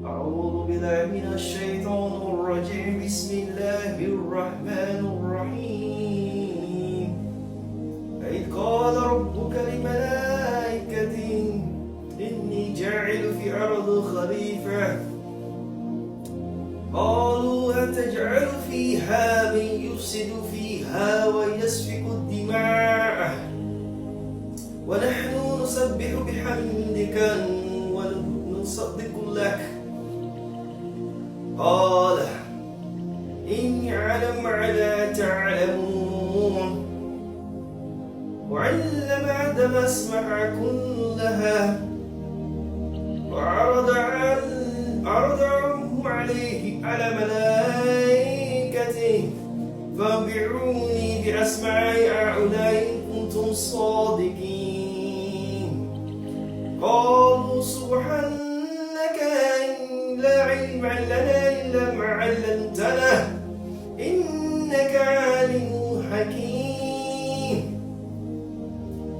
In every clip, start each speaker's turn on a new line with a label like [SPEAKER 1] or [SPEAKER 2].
[SPEAKER 1] أعوذ بالله من الشيطان الرجيم بسم الله الرحمن الرحيم إذ قال ربك للملائكة إني جاعل في أرض خليفة قالوا أتجعل فيها من يفسد فيها ويسفك الدماء ونحن نسبح بحمدك ونصدق لك قال إني أعلم ما لا تعلمون وعلم آدم الأسماء كلها وعرض عليه على ملائكته فانبئوني بأسماء هؤلاء إن كنتم صادقين قالوا سبحانك لا علم لنا إلا ما علمتنا إنك عليم حكيم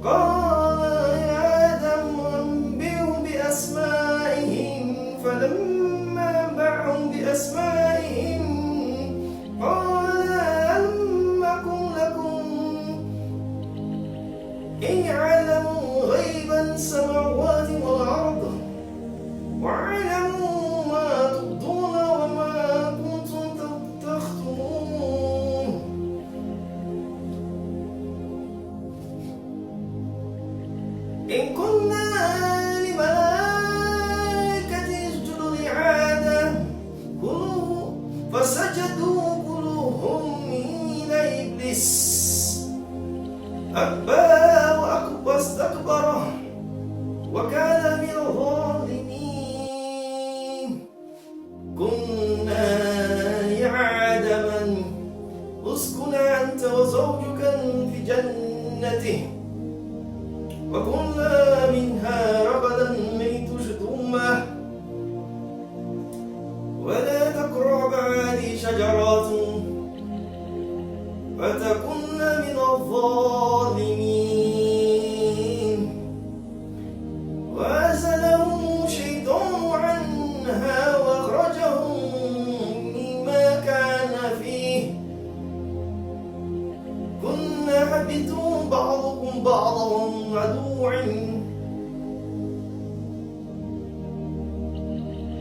[SPEAKER 1] قال يا آدم أنبئهم بأسمائهم فلما أنبأهم بأسمائهم قال ألم أقل لكم إن يعلموا غيب السماوات والأرض وعلموا ما تبدون وما كنتم تخفون إن كنا لملائكة اسجدوا لآدم فسجدوا كلهم إلا إبليس أبى واستكبر وكان من الظالمين كنا يا آدم اسكن أنت وزوجك في جنته وكلا منها رغدا حيث شئتما ولا تقربا هذه شجرات فتكن من الظالمين وأزلهم الشيطان عنها وأخرجهم مما كان فيه كنا حبتوا بعضكم بعضا عدو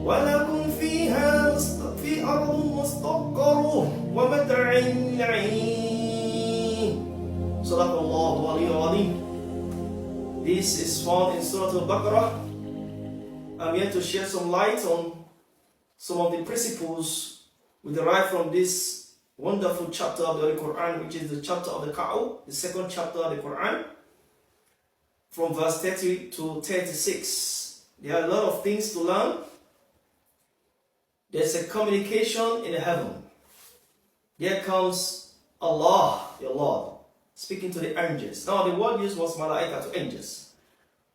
[SPEAKER 1] ولكم فيها في أرض مستقر ومتاع لحين صدق الله العلي العظيم. This is found in Surah Al-Baqarah. I'm here to share some light on some of the principles we derive from this wonderful chapter of the Holy Quran, which is the chapter of the Ka'u, the second chapter of the Quran, from verse 30 to 36. There are a lot of things to learn. There's a communication in heaven. There comes Allah, your Lord, speaking to the angels. Now the word used was malaika to angels,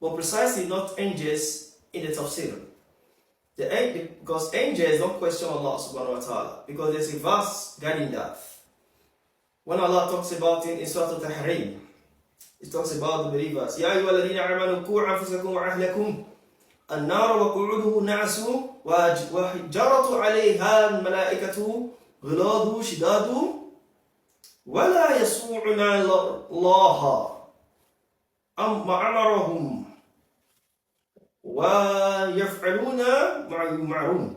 [SPEAKER 1] but precisely not angels in the tafsir. Because angels don't question Allah subhanahu wa ta'ala, because there's a verse guiding that. When Allah talks about it in Surah Al-Tahrim, it talks about the believers. Ya ayyuhalladhina amanu qu anfusakum wa ahlakum النار وقعوده الناس وحجرة عليها الملائكة غلاظ شداد ولا يسوعون الله ما أمرهم ويفعلون ما يؤمرون.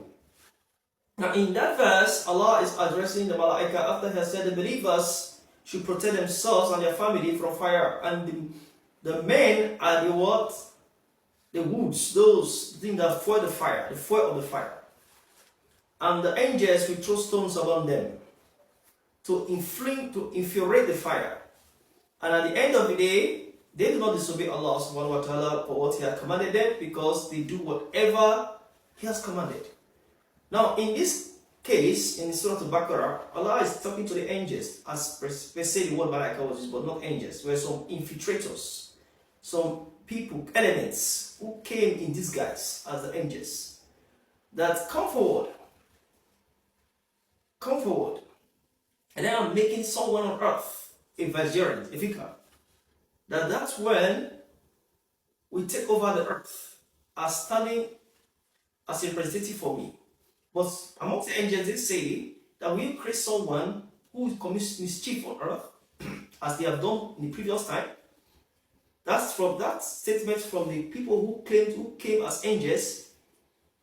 [SPEAKER 1] Now in that verse, Allah is addressing the malaika after He has said the believers should protect themselves and their family from fire, and the men are the what? The woods, those things that fuel the fire, the fuel of the fire. And the angels will throw stones among them to infuriate the fire. And at the end of the day, they do not disobey Allah subhanahu wa ta'ala for what He has commanded them, because they do whatever He has commanded. Now, in this case, in Surah Al-Baqarah, Allah is talking to the angels, as per se the word malaika was used, but not angels, were some infiltrators, some people, elements who came in disguise as the angels, that come forward, and then I'm making someone on earth a vicegerent, a vicar. That's when we take over the earth as standing as a representative for me. But amongst the angels, they say that we create someone who commits mischief on earth, as they have done in the previous time. That's from that statement from the people who came as angels,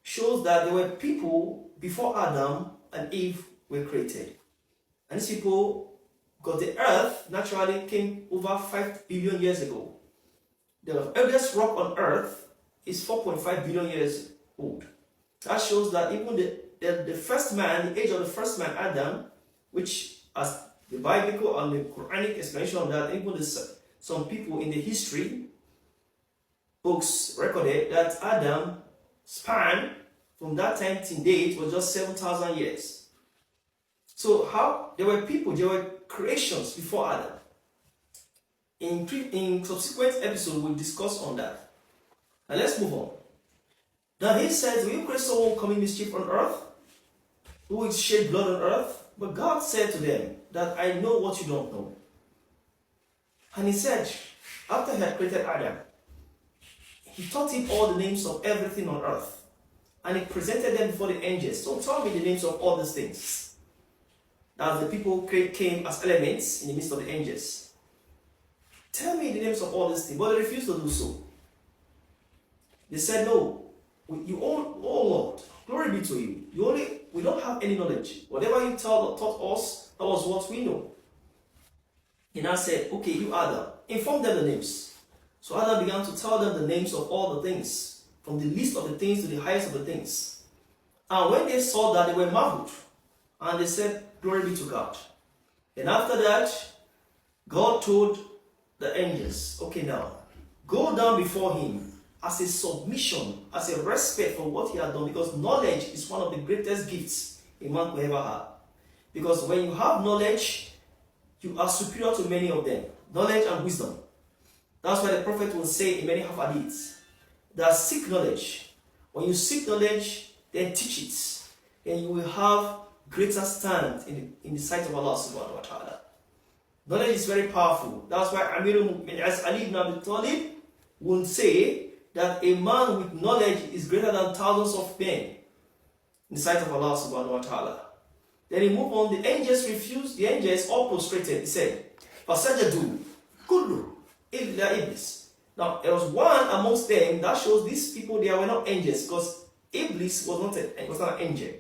[SPEAKER 1] shows that there were people before Adam and Eve were created. And these people, because the earth naturally came over 5 billion years ago. The eldest rock on earth is 4.5 billion years old. That shows that even the first man, the age of the first man, Adam, which as the biblical and the Quranic explanation of that, even some people in the history books recorded that Adam span from that time to date was just 7,000 years. So how there were people, there were creations before Adam. In subsequent episodes, we'll discuss on that. Now let's move on. Now he says, will you create someone coming mischief on earth, who will shed blood on earth? But God said to them that I know what you don't know. And he said, after he had created Adam, he taught him all the names of everything on earth. And he presented them before the angels. So tell me the names of all these things. Now the people came as elements in the midst of the angels. Tell me the names of all these things. But they refused to do so. They said, no, you all, oh Lord, glory be to you. We don't have any knowledge. Whatever you taught us, that was what we know. He now said, okay, you Adam, inform them the names. So Adam began to tell them the names of all the things, from the least of the things to the highest of the things. And when they saw that, they were marveled. And they said, glory be to God. And after that, God told the angels, okay now, go down before him as a submission, as a respect for what he had done, because knowledge is one of the greatest gifts a man could ever have. Because when you have knowledge, you are superior to many of them. Knowledge and wisdom. That's why the prophet will say in many hadiths that seek knowledge. When you seek knowledge, then teach it. And you will have greater stand in the sight of Allah subhanahu wa ta'ala. Knowledge is very powerful. That's why Amirul Mu'minin as Ali ibn Abi Talib would say that a man with knowledge is greater than thousands of men in the sight of Allah subhanahu wa ta'ala. Then he moved on, the angels refused, the angels all prostrated. He said, Fasajadu, kullu, illa Iblis. Now, there was one amongst them that shows these people, they were not angels, because Iblis was not an angel.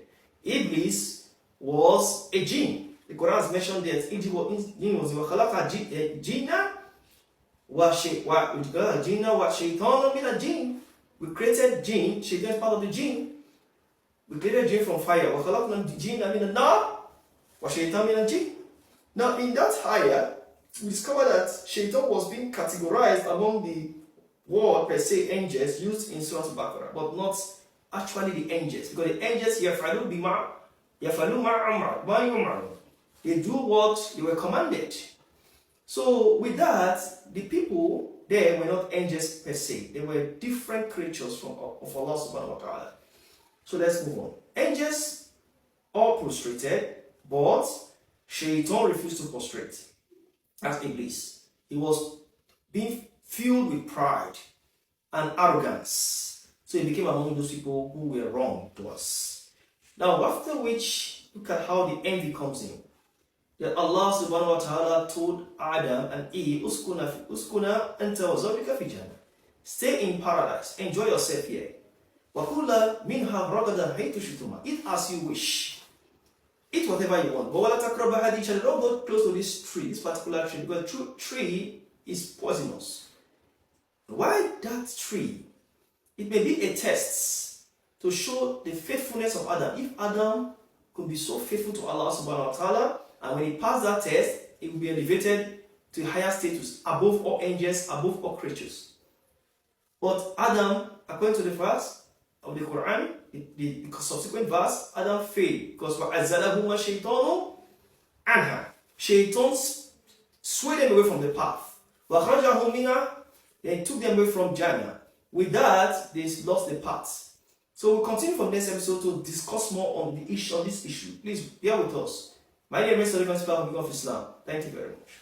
[SPEAKER 1] Iblis was a jinn. The Quran has mentioned that jinn was jinna wa shaytan min al-jinn. We created jinn, shaytan is part of the jinn. We created jinn from fire. وَخَلَقْنَا الْجِنَّ مِنَ النَّارِ وَشَيْطَانَ مِنَ الْجِنِّ. Now, in that ayah, we discover that shaitan was being categorized among the word per se angels used in Surah Al-Baqarah, but not actually the angels. Because the angels, they do what they were commanded. So, with that, the people there were not angels per se. They were different creatures of Allah subhanahu wa ta'ala. So let's move on. Angels all prostrated, but Shaitan refused to prostrate. That's Iblis. He was being filled with pride and arrogance. So he became among those people who were wrong to us. Now, after which, look at how the envy comes in. That Allah subhanahu wa ta'ala told Adam and Eve, Uskuna anta wa zawjika fi jannah. Stay in paradise. Enjoy yourself here. وَكُلَّ مِنْهَا رَغَدًا حَيْثُ شِئْتُمَا. Eat as you wish. Eat whatever you want. But وَلَا تَقْرَبَا هَذِهِ الشَّجَرَةَ. Don't go close to this tree, this particular tree, because the tree is poisonous. Why that tree? It may be a test to show the faithfulness of Adam. If Adam could be so faithful to Allah subhanahu wa ta'ala, and when he passed that test, he will be elevated to a higher status, above all angels, above all creatures. But Adam, according to the verse of the Quran, the subsequent verse, Adam failed because وَأَزَّلَهُمَا شَيْطَانُ عَنْهَا. Shaitan swayed them away from the path. وَخَرَجَهُمْ مِنْهَا. Then took them away from Jannah. With that, they lost the path. So we'll continue from this episode to discuss more on this issue. Please bear with us. My name is Sullivan Spell of Islam. Thank you very much.